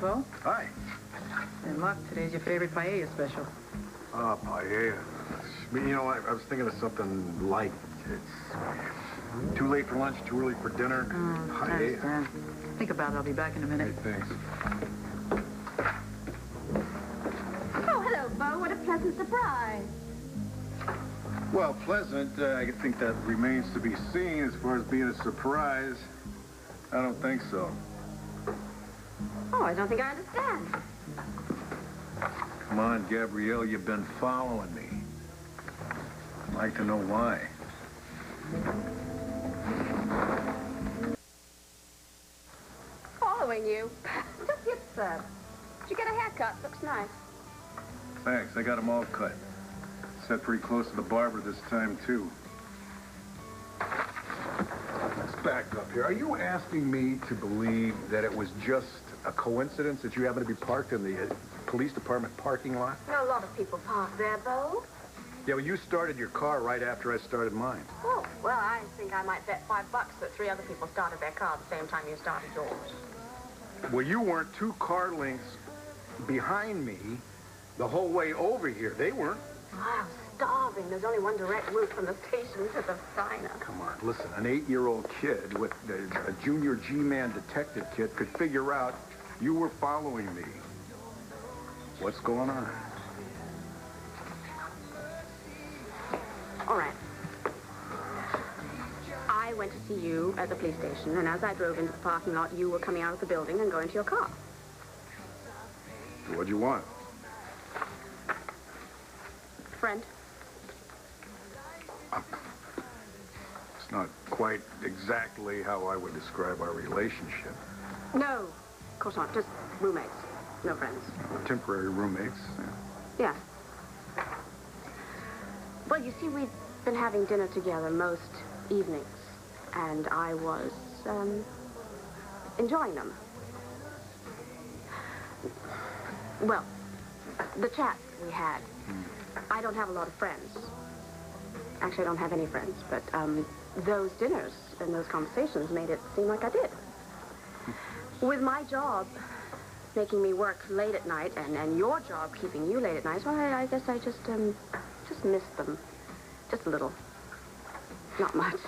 Bo. Hi. And luck, today's your favorite paella special. Oh, paella. You know, I was thinking of something light. It's too late for lunch, too early for dinner. I understand. Think about it. I'll be back in a minute. Hey, thanks. Oh, hello, Bo. What a pleasant surprise. Well, pleasant. I think that remains to be seen. As far as being a surprise, I don't think so. Oh, I don't think I understand. Come on, Gabrielle, you've been following me. I'd like to know why. Following you? Just get served. Did you get a haircut? Looks nice. Thanks, I got them all cut. Sat pretty close to the barber this time, too. Let's back up here. Are you asking me to believe that it was just a coincidence that you happened to be parked in the police department parking lot? A lot of people park there, Bo. Yeah, well, you started your car right after I started mine. Oh, well, I think I might bet $5 that 3 other people started their car at the same time you started yours. Well, you weren't 2 car lengths behind me the whole way over here. They weren't. I'm starving. There's only one direct route from the station to the diner. Come on, listen, an 8-year-old kid with a junior G-man detective kit could figure out you were following me. What's going on? All right. I went to see you at the police station, and as I drove into the parking lot, you were coming out of the building and going to your car. What'd you want? Friend? It's not quite exactly how I would describe our relationship. No, of course not. Just roommates. No friends. Temporary roommates. Yeah. Well, you see, we've been having dinner together most evenings, and I was, enjoying them. Well, the chat we had. I don't have a lot of friends. Actually, I don't have any friends, but, those dinners and those conversations made it seem like I did. With my job making me work late at night, and your job keeping you late at night, so I guess I just missed them. Just a little. Not much.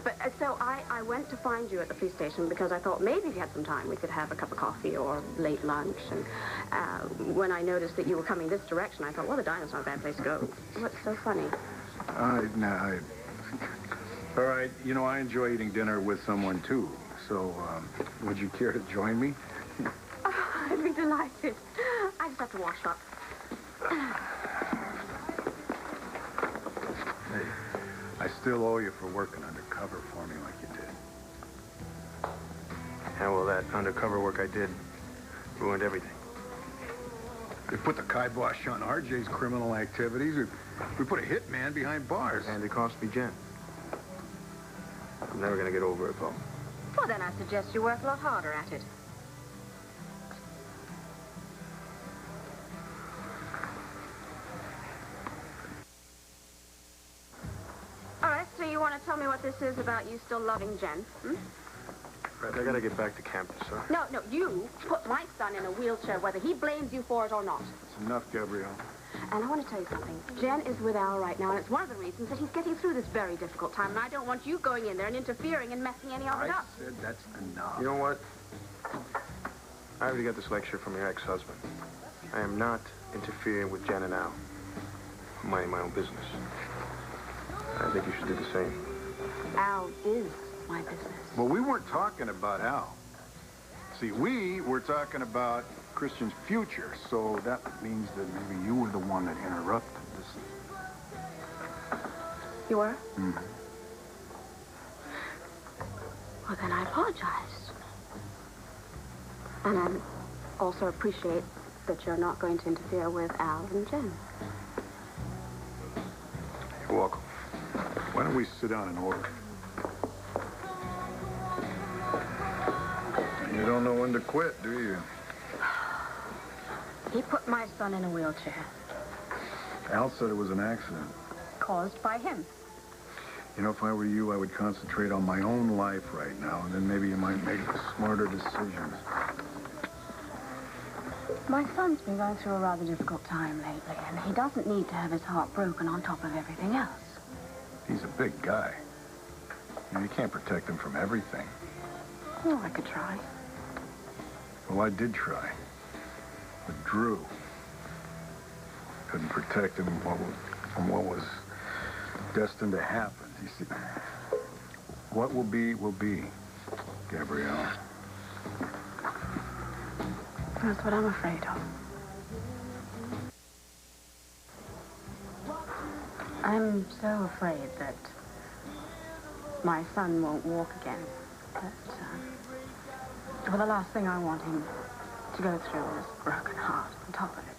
But so I went to find you at the police station because I thought maybe if you had some time, we could have a cup of coffee or late lunch. And when I noticed that you were coming this direction, I thought, well, the diner's not a bad place to go. What's so funny? All right, you know, I enjoy eating dinner with someone, too. So, would you care to join me? Oh, I'd be delighted. I just have to wash up. Hey, I still owe you for working undercover for me like you did. Yeah, well, that undercover work I did ruined everything. We put the kibosh on RJ's criminal activities. We put a hitman behind bars. And it cost me Jen. I'm never gonna get over it, Bo. Well, then I suggest you work a lot harder at it. All right, so you want to tell me what this is about you still loving Jen? Right, I gotta get back to campus, sir. No, you put my son in a wheelchair, whether he blames you for it or not. It's enough, Gabrielle. And I want to tell you something. Jen is with Al right now, and it's one of the reasons that he's getting through this very difficult time, and I don't want you going in there and interfering and messing any of it up. I said that's enough. You know what? I already got this lecture from your ex-husband. I am not interfering with Jen and Al. I'm minding my own business. I think you should do the same. Al is my business. Well, we weren't talking about Al. See, we were talking about Cristian's future, so that means that maybe you were the one that interrupted this. You were? Mm-hmm. Well, then I apologize. And I also appreciate that you're not going to interfere with Al and Jen. You're welcome. Why don't we sit down and order? You don't know when to quit, do you? He put my son in a wheelchair. Al said it was an accident. Caused by him. You know, if I were you, I would concentrate on my own life right now, and then maybe you might make smarter decisions. My son's been going through a rather difficult time lately, and he doesn't need to have his heart broken on top of everything else. He's a big guy. You can't protect him from everything. Oh, I could try. Well, I did try. But Drew couldn't protect him from what was destined to happen. You see, what will be, Gabrielle. That's what I'm afraid of. I'm so afraid that my son won't walk again. Well, the last thing I want him to go through is a broken heart on top of it.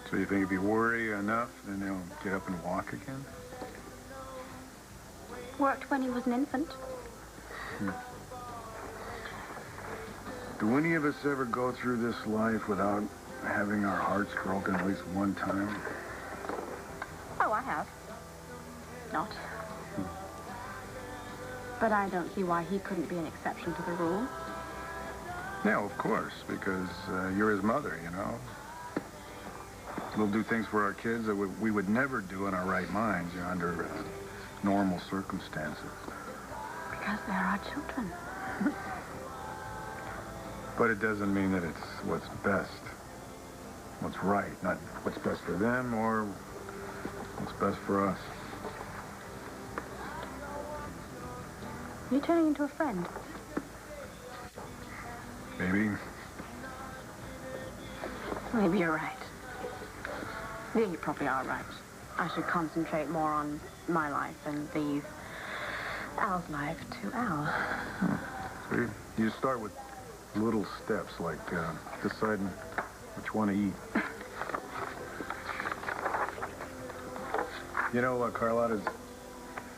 So you think if you worry enough, then he'll get up and walk again? Worked when he was an infant. Do any of us ever go through this life without having our hearts broken at least one time? Oh, I have. Not. But I don't see why he couldn't be an exception to the rule. Yeah, of course, because you're his mother, you know. We'll do things for our kids that we would never do in our right minds, you know, under normal circumstances. Because they're our children. But it doesn't mean that it's what's best, what's right, not what's best for them or what's best for us. You're turning into a friend. Maybe. Maybe you're right. Yeah, you probably are right. I should concentrate more on my life and leave Al's life to Al. So you start with little steps, like deciding which one to eat. You know, Carlotta's,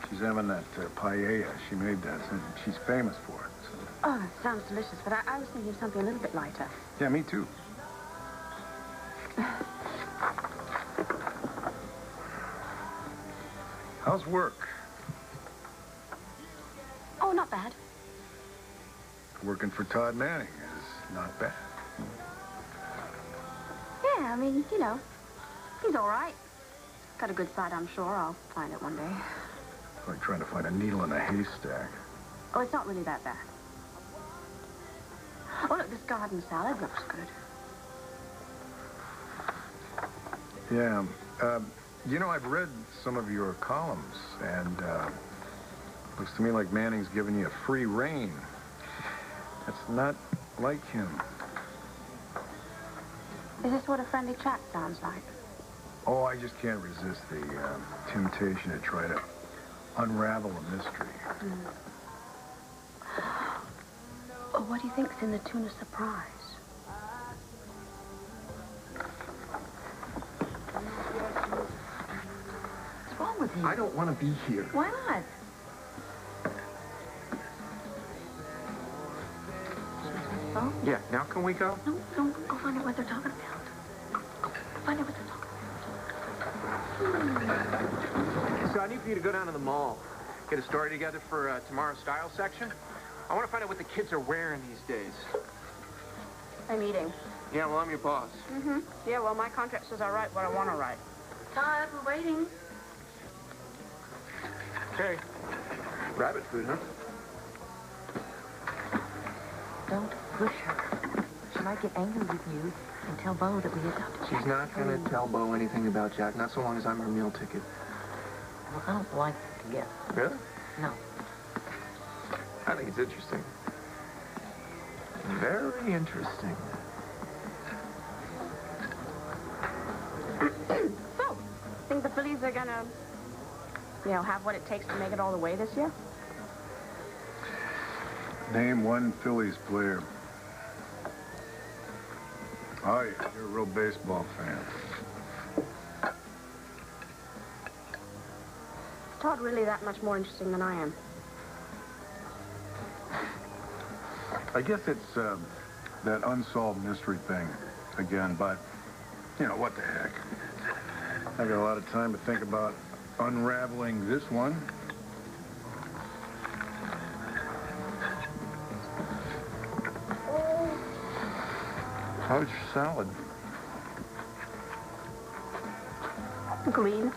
she's having that paella. She made that, and she's famous for it. So. Oh, it sounds delicious, but I was thinking of something a little bit lighter. Yeah, me too. How's work? Oh, not bad. Working for Todd Manning is not bad. Yeah, I mean, you know, he's all right. Got a good side, I'm sure. I'll find it one day. It's like trying to find a needle in a haystack. Oh, it's not really that bad. Oh, look, this garden salad looks good. Yeah. You know, I've read some of your columns, and looks to me like Manning's giving you a free rein. That's not like him. Is this what a friendly chat sounds like? Oh, I just can't resist the temptation to try to unravel a mystery. Oh, what do you think's in the tuna surprise? What's wrong with you? I don't want to be here. Why not? Oh? Yeah, now can we go? No, go find out what they're talking about. Go find out what they're talking about. So I need for you to go down to the mall, get a story together for tomorrow's style section. I want to find out what the kids are wearing these days. I'm eating. Yeah, well, I'm your boss. Mm-hmm. Yeah, well, my contract says I write what I want to write. Todd, we're waiting. Okay. Rabbit food, huh? Don't push her. She might get angry with you and tell Bo that we adopted Jack. She's not going to tell Bo anything about Jack, not so long as I'm her meal ticket. Well, I don't like it together. Really? No. I think it's interesting. Very interesting. So, think the Phillies are gonna, have what it takes to make it all the way this year? Name one Phillies player. Oh, yeah, you're a real baseball fan. Is Todd really that much more interesting than I am? I guess it's that unsolved mystery thing again, but, what the heck. I've got a lot of time to think about unraveling this one. How's your salad? Green.